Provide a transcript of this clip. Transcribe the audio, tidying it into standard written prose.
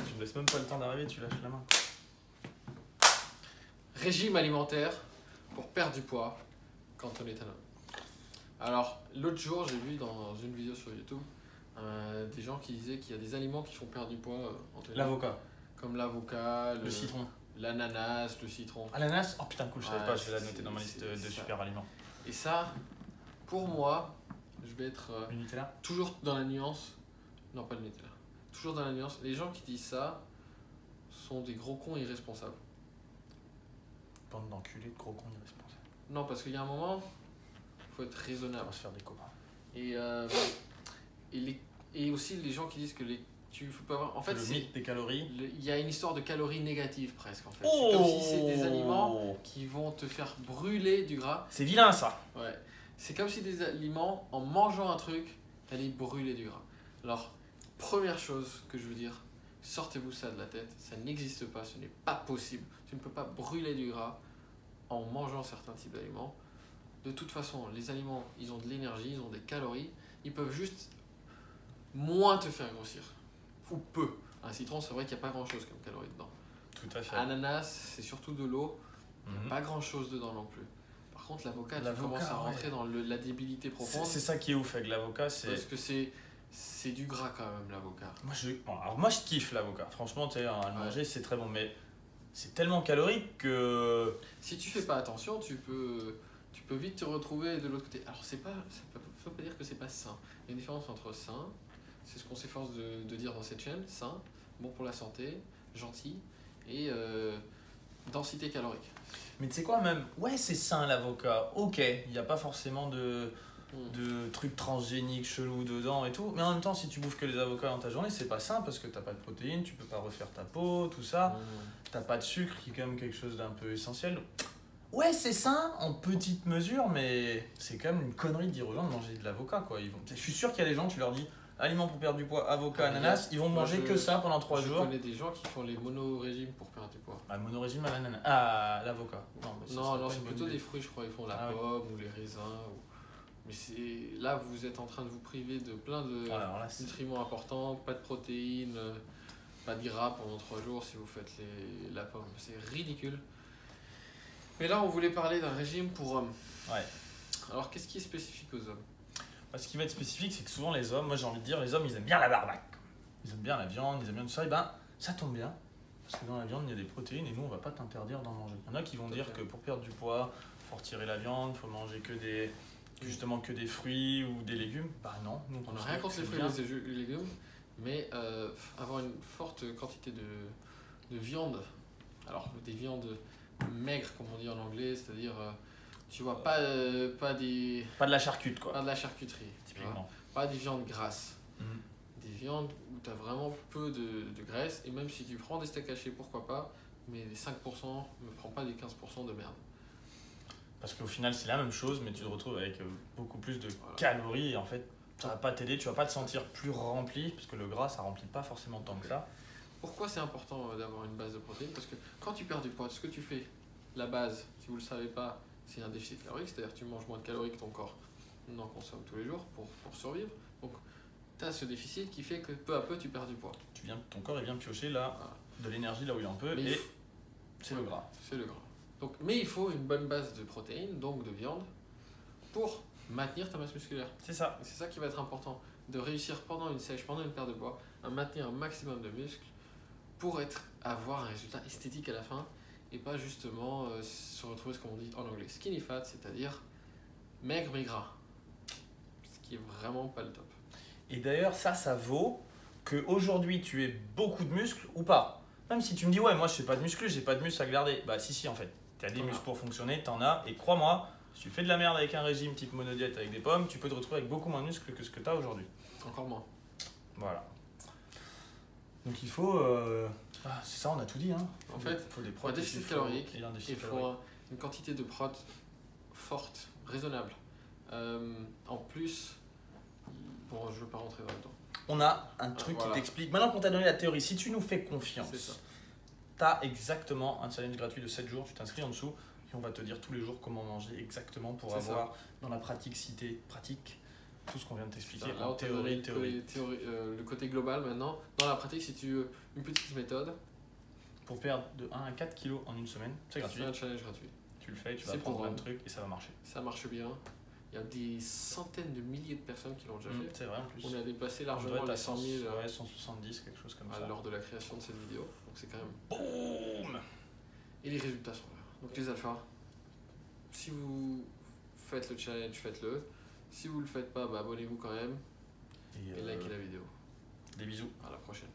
Tu me laisses même pas le temps d'arriver, tu lâches la main. Régime alimentaire pour perdre du poids quand on est un homme. Alors, l'autre jour, j'ai vu dans une vidéo sur YouTube des gens qui disaient qu'il y a des aliments qui font perdre du poids entre les L'avocat, comme l'avocat, le citron. l'ananas, le citron. Ah, l'ananas? Oh putain, cool, je savais Ouais, pas, je vais la c'est- noter dans ma liste de c'est ça. super aliments. Et ça, pour moi, je vais être Le Nutella? toujours dans la nuance. Non, pas le Nutella. Toujours dans la nuance. Les gens qui disent ça sont des gros cons irresponsables. Bande d'enculés, de gros cons irresponsables. Non, parce qu'il y a un moment, il faut être On raisonnable. va se faire des copains. Et aussi les gens qui disent que tu faut pas avoir. En fait, le c'est mythe des calories. il y a une histoire de calories négatives presque en fait. Oh, C'est comme si c'est des aliments qui vont te faire brûler du gras. C'est vilain ça. Ouais. C'est comme si des aliments, en mangeant un truc, allaient brûler du gras. Alors, première chose que je veux dire, sortez-vous ça de la tête. Ça n'existe pas, ce n'est pas possible. Tu ne peux pas brûler du gras en mangeant certains types d'aliments. De toute façon, les aliments, ils ont de l'énergie, ils ont des calories. Ils peuvent juste moins te faire grossir. Ou peu. Un citron, c'est vrai qu'il n'y a pas grand-chose comme calories dedans. Tout à fait. Ananas, c'est surtout de l'eau. Il n'y a Mhm. pas grand-chose dedans non plus. Par contre, l'avocat, tu L'avocat, commences à ouais. rentrer dans la débilité profonde. C'est ça qui est ouf avec l'avocat, c'est... Parce que c'est du gras quand même, l'avocat. Moi je kiffe l'avocat, franchement tu sais, à le Ouais. manger c'est très bon, mais c'est tellement calorique que... Si tu fais pas attention, tu peux vite te retrouver de l'autre côté. Alors, faut pas dire que c'est pas sain. Il y a une différence entre sain, c'est ce qu'on s'efforce de dire dans cette chaîne, sain, bon pour la santé, gentil, et densité calorique. Mais tu sais quoi même, ouais c'est sain l'avocat, ok, il n'y a pas forcément de trucs transgéniques chelous dedans et tout, mais en même temps si tu bouffes que les avocats dans ta journée c'est pas sain parce que t'as pas de protéines, tu peux pas refaire ta peau, tout ça, t'as pas de sucre qui est quand même quelque chose d'un peu essentiel. Ouais c'est sain en petite mesure, mais c'est quand même une connerie de dire aux gens de manger de l'avocat quoi. Je suis sûr qu'il y a des gens, tu leur dis aliments pour perdre du poids, avocat, ananas, ils vont Moi, manger que ça pendant 3 Je jours. connais des gens qui font les mono-régimes pour perdre du poids. Ah, monorégime à l'ananas. Ah, l'avocat. Non, mais ça Non, serait non, pas c'est une bonne plutôt idée. des fruits, je crois. Ils font la Ah oui. pomme ou les raisins. Mais là, vous êtes en train de vous priver de plein de Alors là, c'est... nutriments importants, pas de protéines, pas de gras pendant 3 jours si vous faites la pomme. C'est ridicule. Mais là, on voulait parler d'un régime pour hommes. Ouais. Alors, qu'est-ce qui est spécifique aux hommes? Ce qui va être spécifique, c'est que souvent les hommes, moi j'ai envie de dire, les hommes ils aiment bien la barbaque. Ils aiment bien la viande, ils aiment bien tout ça, et ben ça tombe bien. Parce que dans la viande il y a des protéines et nous on va pas t'interdire d'en manger. Il y en a qui vont Tout à dire fait. que pour perdre du poids, faut retirer la viande, faut manger que des fruits ou des légumes. Bah non, nous On n'a considère rien que contre les c'est fruits bien. et les légumes, mais avoir une forte quantité de viande, alors des viandes maigres comme on dit en anglais, c'est-à-dire tu vois pas des Pas de la charcute quoi. pas de la charcuterie, tu vois, Typiquement. pas des viandes grasses, Mhm. des viandes où tu as vraiment peu de graisse, et même si tu prends des steaks hachés, pourquoi pas, mais les 5%, ne prends pas les 15% de merde. Parce qu'au final c'est la même chose, mais tu te retrouves avec beaucoup plus de Voilà. calories et en fait ça va pas t'aider, tu vas pas te sentir plus rempli, parce que le gras ça remplit pas forcément tant que ça. Pourquoi c'est important d'avoir une base de protéines? Parce que quand tu perds du poids, ce que tu fais, la base, si vous ne le savez pas, c'est un déficit calorique, c'est-à-dire que tu manges moins de calories que ton corps n'en consomme tous les jours pour survivre. Donc tu as ce déficit qui fait que peu à peu tu perds du poids. Ton corps il vient piocher là, Voilà. de l'énergie là où il en peut, Mais et c'est le gras. C'est le gras. Donc, mais il faut une bonne base de protéines, donc de viande, pour maintenir ta masse musculaire. C'est ça. Et c'est ça qui va être important, de réussir pendant une sèche, pendant une perte de poids, à maintenir un maximum de muscles pour avoir un résultat esthétique à la fin et pas justement se retrouver ce qu'on dit en anglais skinny fat, c'est-à-dire maigre mais gras. Ce qui est vraiment pas le top. Et d'ailleurs, ça vaut qu'aujourd'hui tu aies beaucoup de muscles ou pas. Même si tu me dis, ouais, moi je fais pas de muscles, j'ai pas de muscles à garder. Bah, si, en fait. Tu as des T'en as. muscles pour fonctionner, t'en as. Et crois-moi, si tu fais de la merde avec un régime type monodiète avec des pommes, tu peux te retrouver avec beaucoup moins de muscles que ce que tu as aujourd'hui. Encore moins. Voilà. Donc il faut. C'est ça, on a tout dit. Hein. En fait, il faut des un protéines. déficit calorique, Et un déficit il faut calorique. une quantité de prot forte, raisonnable. En plus, bon, je ne veux pas rentrer là-dedans. On a un truc voilà. qui t'explique. Maintenant qu'on t'a donné la théorie, si tu nous fais C'est ça. confiance, tu as exactement un challenge gratuit de 7 jours. Tu t'inscris en dessous et on va te dire tous les jours comment manger exactement pour C'est avoir dans la praticité, tout ce qu'on vient de t'expliquer Là, en on t'a donné théorie. le côté global maintenant. Dans la pratique, si tu veux une petite méthode, Pour perdre de 1 à 4 kilos en une semaine, c'est gratuit. c'est un challenge gratuit. Tu le fais, tu vas C'est apprendre pour plein de moi. trucs et ça va marcher. Ça marche bien. Il y a des centaines de milliers de personnes qui l'ont déjà fait. C'est vrai en plus. On a dépassé On doit largement être les à 100 000 ouais, 170, quelque chose comme ça. lors de la création de cette vidéo. Donc c'est quand même... Boum. Et les résultats sont là. Donc les alphas, si vous faites le challenge, faites-le. Si vous le faites pas, bah, abonnez-vous quand même. Et likez la vidéo. Des bisous. À la prochaine.